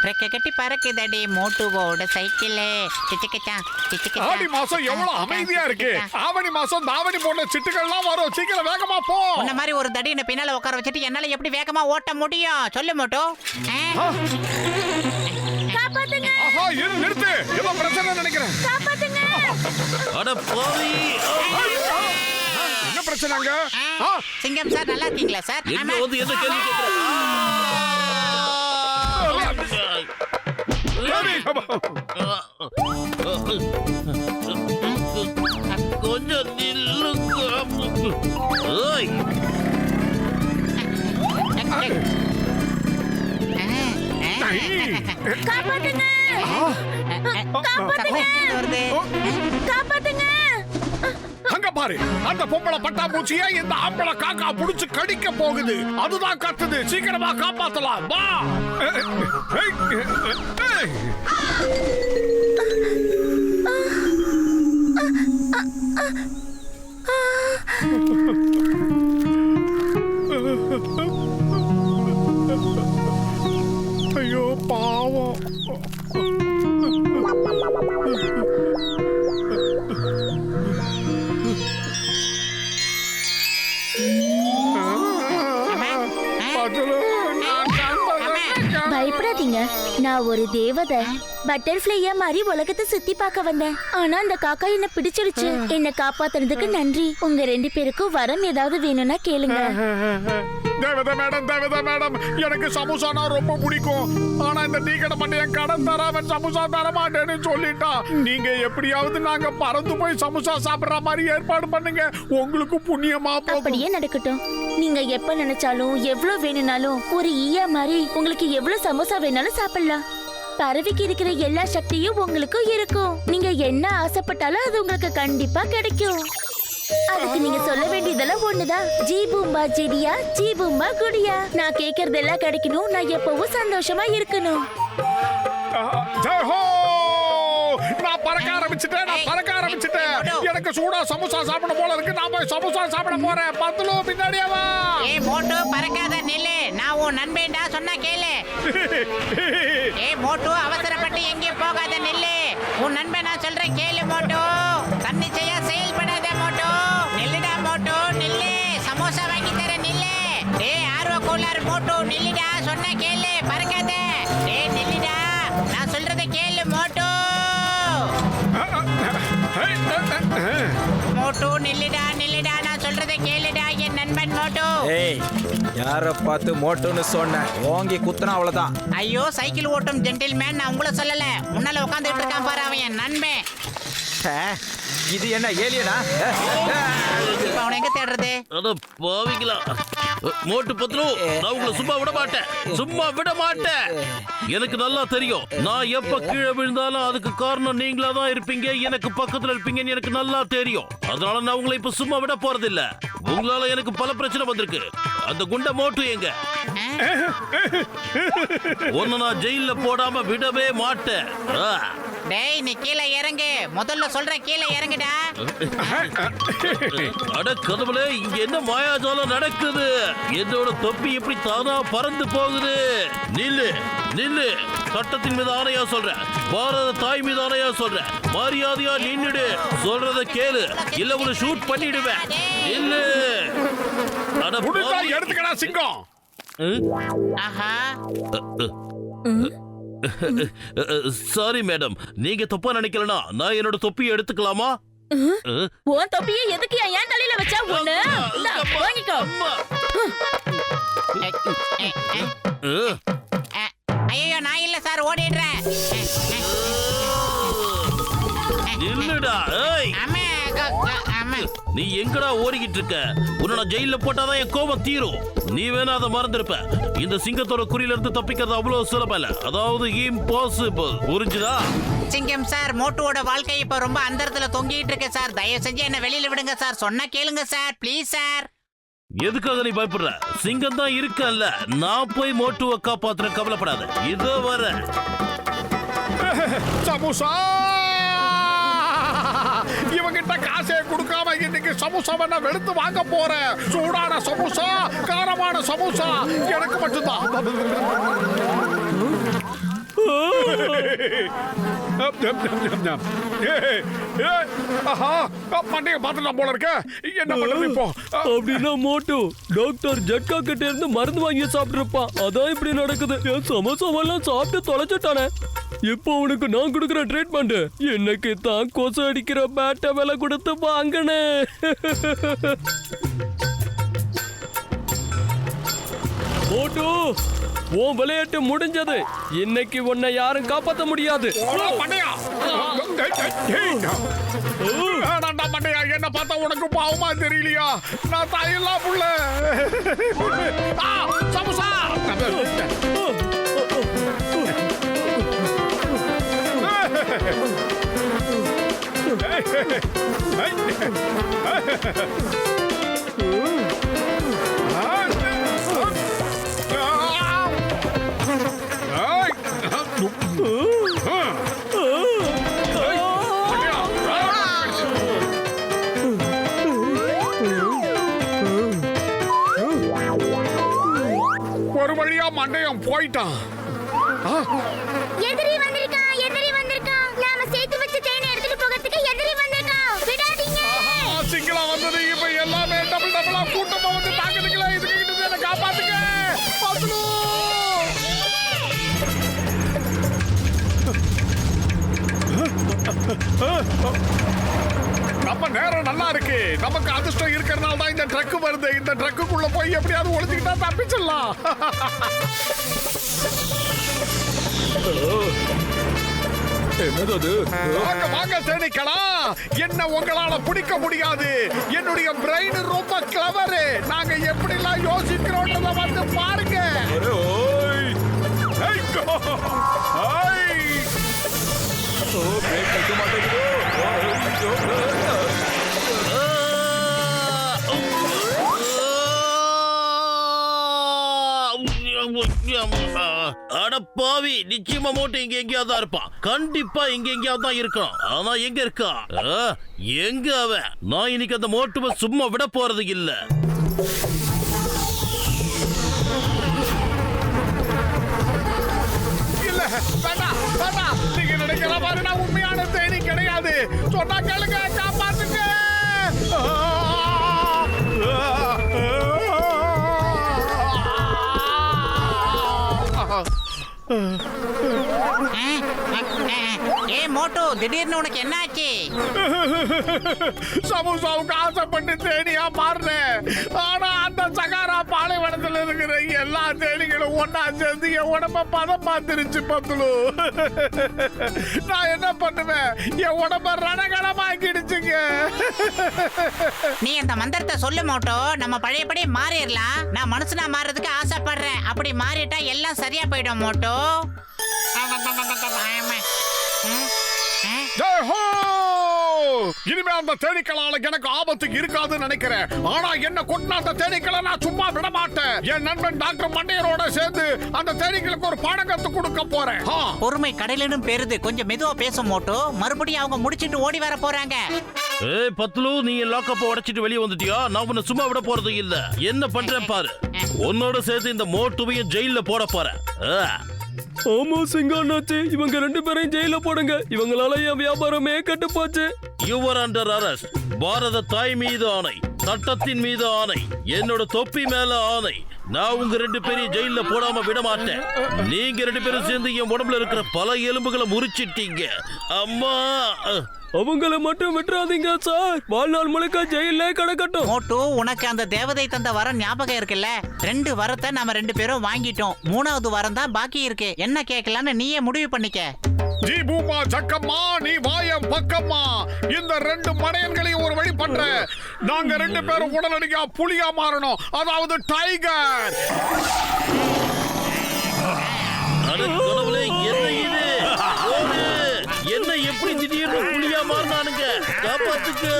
ரெக்க கட்டி பறக்குதடி மோட்டுவோட சைக்கிள். ஆடி மாசம் எவ்வளவு அமைதியா இருக்கு. ஆவணி மாசம் தாவணி போன சிட்டுகள்லாம் வரும். சீக்கிரம் வேகமா போ. உன்ன மாதிரி ஒரு தடின பின்னால உட்கார வச்சுட்டு என்னால எப்படி வேகமா ஓட்ட முடியும் சொல்லு மோட்டு. காப்பாத்துங்க. ஆஹா இரு நிறுத்து. ஏதோ பிரச்சனை நினைக்கிறேன். காப்பாத்துங்க. அட போவி. என்ன பிரச்சனைங்க? சிங்கம் சார் நல்லா இருக்கீங்களா சார்? எங்க வந்து என்ன கேள்வி கேக்குற? கொஞ்சம் நில்லுங்க. ஓய் காப்பாத்துங்க. காப்பாத்துங்க. அங்க பாரு, அந்த பொம்பளை பட்டாம்பூச்சியை இந்த ஆம்பளை காக்கா புடிச்சு கடிக்க போகுது. அதுதான் கத்துது. சீக்கிரமா காப்பாத்தலாம் வா. ஐயோ பாவம். பயப்படாதீங்க, நான் ஒரு தேவதை. பட்டர்ஃப்ளையா மாதிரி உலகத்தை சுத்தி பார்க்க வந்தேன். ஆனா அந்த காக்கா என்ன பிடிச்சிருச்சு. என்ன காப்பாத்துறதுக்கு நன்றி. உங்க 2 பேருக்கும் வரம் ஏதாவது வேணும்னா கேளுங்க. தேவதை மேடம், எனக்கு சமோசானா ரொம்ப பிடிக்கும். ஆனா இந்த டீ கடை மட்டும் என் கடன் தராம சமோசா தர மாட்டேன்னு சொல்லிட்டா. நீங்க எப்படியாவது நாங்க பறந்து போய் சமோசா சாப்பிடுற மாதிரி ஏற்பாடு பண்ணுங்க. உங்களுக்கு புண்ணியமா போகும். அப்படியே நடக்கட்டும். நீங்க எப்ப நினைச்சாலும் எவ்வளவு வேணும்னாலும் ஒரு ஈயா மாதிரி உங்களுக்கு எவ்வளவு சமோசா வேணாலும் சாப்பிடலாம். பறவைக்கு இருக்கிற எல்லா சக்தியும் உங்களுக்கும் இருக்கும். நீங்க என்ன ஆசைப்பட்டாலும் அது உங்களுக்கு கண்டிப்பா கிடைக்கும். அதுக்கு நீங்க சொல்ல வேண்டியதெல்லாம் ஒண்ணுதான். ஜீ பூம்பா ஜெடியா, ஜீ பூம்பா குடியா. நான் கேக்குறதெல்லாம் கிடைக்கணும். நான் எப்பவும் சந்தோஷமா இருக்கணும். நான் பறக்க ஆரம்பிச்சிட்டேன். எனக்கு சூடா சமோசா சாப்பிட போல இருக்கு. நான் போய் சமோசா சாப்பிட போறேன். பத்துலோ பின்னாடியே வா. ஏ மோட்டு பறக்காத நில்லு. நான் உன் நண்பேண்டா சொன்னா கேளு. ஏ மோட்டு அவசரப்பட்டு எங்கேயும் போகாத நில்லு. உன் நண்பன் நான் சொல்றேன் கேளு மோட்டு. தன்னிச்சையா செயல்படாத மோட்டு. நில்லுடா மோட்டு நில்லு. சமோசா வாங்கி தர நில்லு. ஏய் ஆர்வ கோளாறு மோட்டு நில்லுடா சொன்னா கேளு. பறக்காத. ஏய் நில்லுடா. நான் சொல்றதை கேளு மோட்டு. மோட்டு நில்லுடா நான் சொல்றதை கேளுடா என் நண்பன் மோட்டு. ஏய் யார பார்த்து மோட்டுன்னு சொன்ன ஓங்கி குத்துனா அவ்வளவுதான். ஐயோ சைக்கிள் ஓட்டும் ஜென்டில்மேன் நான் உங்களை சொல்லல. முன்னால உட்காந்துட்டு இருக்கான் பாரு அவன் என் நண்பன். இது என்ன ஏலியனா? இப்ப அவனை எங்க தேடுறது? அட பாவிங்களா. மோட்டு பத்ரு, நான் உங்களை சும்மா விட மாட்டேன். எனக்கு நல்லா தெரியும். நான் எப்ப கீழே விழுந்தாலும் அதுக்கு காரணம் நீங்களா தான் இருப்பீங்க. எனக்கு பக்கத்துல இருப்பீங்கன்னு எனக்கு நல்லா தெரியும். அதனால நான் உங்களை இப்ப சும்மா விட போறது இல்ல. உங்களால எனக்கு பல பிரச்சனை வந்திருக்கு. அந்த குண்ட மோட்டு எங்க? ஒன்னு நான் ஜெயில போடாம விடவே மாட்டேன். டேய் நீ கீழே இறங்கு. முதல்ல சொல்றேன் கீழே இறங்குடா. அட கடவுளே, இங்க என்ன மாயாஜாலம் நடக்குது? என்னோட தொப்பி எப்படி தானா பறந்து போகுது? நில்லு. சட்டத்தின் மீது ஆணையா சொல்றேன். பாரத தாய் மீது ஆணையா சொல்றேன். மரியாதையா நின்னுடு. சொல்றத கேளு, இல்ல உன்னை ஷூட் பண்ணிடுவேன். நில்லு. அட எடுத்துக்கடா சிங்கம். ஆஹா. சாரி மேடம், நீங்க தப்பா நினைக்கலனா நான் என்னோட தொப்பியை எடுத்துக்கலாமா? உன் தொப்பியை எதுக்கு என் தலையில வச்சா? ஒண்ணு வாங்கிக்கோ. ஐயோ நான் இல்ல சார், ஓடிடுறேன். நில்லுடா. நீ எங்கடா ஓடிக்கிட்டு இருக்க? உன்னை நான் ஜெயில போட்டாதான் என் கோபம் தீரும். நீ வேணா அதை மறந்துருப்ப. இந்த சிங்கத்தோட குறியில இருந்து தப்பிக்கிறது அவ்வளவு சுலபம் இல்ல. அதாவது இம்பாசிபிள். புரிஞ்சுதா? சிங்கம் சார், மோட்டுவோட வாழ்க்கை இப்ப ரொம்ப அந்தரத்துல தொங்கிட்டு இருக்கு சார். தயவு செஞ்சு என்ன வெளியில விடுங்க சார். சொன்னா கேளுங்க சார், ப்ளீஸ் சார். எதுக்காக நீ பயப்படுற? சிங்கம் தான் இருக்கல்ல. நான் போய் மோட்டுவை காப்பாத்துறேன், கவலைப்படாத. இதோ வர சமோசா. இவங்கிட்ட காசே கொடுக்காம இன்னைக்கு சமோசாவை நான் வெளுத்து வாங்க போறேன். சூடான சமோசா, காரமான சமோசா எனக்கு மட்டும்தான். மண்டைய பார்த்துலாம் போல இருக்க. என்ன பண்றது இப்போ? அப்படின்னா மோட்டு டாக்டர் ஜட்கா கிட்ட இருந்து மருந்து வாங்கி சாப்பிட்டுருப்பான். அதான் இப்படி நடக்குது. என் சமோசாவெல்லாம் சாப்பிட்டு தொலைச்சிட்டானே. இப்போ அவனுக்கு நான் கொடுக்குற ட்ரீட்மெண்ட் எனக்கு தான் கொசு அடிக்கிற பேட்டை விலை கொடுத்து வாங்கினே. மோட்டு உன் விளையாட்டு முடிஞ்சது. இன்னைக்கு உன்னை யாரும் காப்பாற்ற முடியாது. மண்டையா என்ன பார்த்தா உனக்கு பாவமா தெரியலையா? நான் தாயெல்லாம் புள்ள. சமோசா ஒரு வழியா மண்டையம் போயிட்டான். எதிரி வந்திருக்கான், எதிரி வந்திருக்கான். நாம சேர்த்து வச்ச தேனை எடுத்துட்டு போகிறதுக்கு எதிரி வந்திருக்கான். விடாதீங்க. சிங்களா வந்தது. இப்ப எல்லாமே டபுள் டபுளா கூட்டமா வந்து தாக்குதுங்களா? இதுக்கு கிட்ட என்ன காப்பாத்துங்க. பத்லு நம்ம நேரம் நல்லா இருக்கு. நமக்கு அதிர்ஷ்டம் இருக்கிறதுனால தான் இந்த ட்ரக் வருது. இந்த ட்ரக்குக்குள்ள போய் எப்படியாவது ஒளிஞ்சுக்கிட்டா தப்பிச்சிடலாம். என்னது? வாங்க வாங்க தேனீக்களா, என்ன உங்களால பிடிக்க முடியாது. என்னுடைய பிரெயின் ரொம்ப கிளவர். நாங்க எப்படிலாம் யோசிக்கிறோன்றத வந்து பாருங்க. அட பாவி, நிச்சயமா மோட்டு இங்க எங்கேயாவது தான் இருப்பான். கண்டிப்பா இங்க எங்கேயாவது தான் இருக்கான். ஆனா எங்க இருக்கா? எங்க அவன்? நான் இன்னைக்கு அந்த மோட்டுவை சும்மா விட போறது இல்ல. இல்ல வேண்டாம் வேண்டாம். நீங்க நினைக்கிற மாதிரி நான் உண்மையான தேனி கிடையாது. சொன்னா கேளுங்க, காப்பாத்துங்க. ஏ மோட்டு, திடீர்னு உனக்கு என்ன ஆச்சு? சமோசாவுக்கு ஆசைப்பட்டு தேனியா மாறினேன். ஆனா அந்த சகாரா பாலைவனத்துல இருக்கிற எல்லா தேனிகளும் ஒன்னா சேர்ந்து என் உடம்ப பதம் பார்த்துருச்சு பத்துலு. நான் என்ன பண்ணுவேன்? என் உடம்ப ரணகலமாக்கிடுச்சுங்க. நீ அந்த மந்திரத்தை சொல்லு மோட்டு. நம்ம பழையபடி மாறிடலாம். நான் மனுஷனா மாறதுக்கு ஆசைப்படுறேன். அப்படி மாறிட்டா எல்லாம் சரியா போயிடும் மோட்டு. இனிமே அந்த தேனீக்களால எனக்கு ஆபத்து இருக்காதுன்னு நினைக்கிறேன். ஆனா என்ன கொட்டின அந்த தேனீக்களை நான் சும்மா விட மாட்டேன். என் நண்பன் டாக்டர் மண்டையரோட சேர்ந்து அந்த தேனீக்களுக்கு ஒரு பாடம் கத்து கொடுக்க போறேன். பொறுமை கடலிலும் பெருது. கொஞ்சம் மெதுவா பேசும் மோட்டு. மறுபடியும் அவங்க முடிச்சிட்டு ஓடி வர போறாங்க. ஏய் பத்லு, நீ லாக்கப்ப உடைச்சிட்டு வெளியே வந்துட்டியா? நான் உன்னை சும்மா விட போறது இல்ல. என்ன பண்றேன் பாரு. உன்னோட சேர்த்து இந்த மோட்டுவையும் ஜெயில போட போறேன். ஆமா சிங்கானாச்சு, இவங்க 2 பேரையும் ஜெயில போடுங்க. இவங்களால என் வியாபாரமே கெட்டு போச்சு. Your under arrest. பாரத தாய் மீது ஆணை, சட்டத்தின் மீது ஆணை, என்னோட தொப்பி மேல ஆணை. நான் உங்க 2 பேரையும் ஜெயில போடாம விட மாட்டேன். நீங்க 2 பேரும் சேர்ந்து என் உடம்புல இருக்கிற பல எலும்புகளை முறிச்சிட்டீங்க. அம்மா, அவங்கள மட்டும் விட்டுறாதீங்க சார். வாழ்நாள் முழுக்க ஜெயில கிடக்கட்டும். மோட்டு, உனக்கு அந்த தேவதை தந்த வரம் ஞாபகம் இருக்குல்ல? 2 வரத்தை நாம 2 பேரும் வாங்கிட்டோம். 3வது வரம் தான் பாக்கி இருக்கு. என்ன கேட்கலான்னு நீயே முடிவு பண்ணிக்க. ஜி பூமா ஜக்கம்மா, நீ வாயம் பக்கம்மா. இந்த 2 மடையன்களையும் ஒரு வழி பண்ற. நாங்க 2 பேரும் உடனடியா புலியா மாறணும். அதாவது டைகர். கடவுளே, என்ன இது? என்ன எப்படி திடீர்னு புலியா மாறினானுங்க? காப்பாத்துக்கு.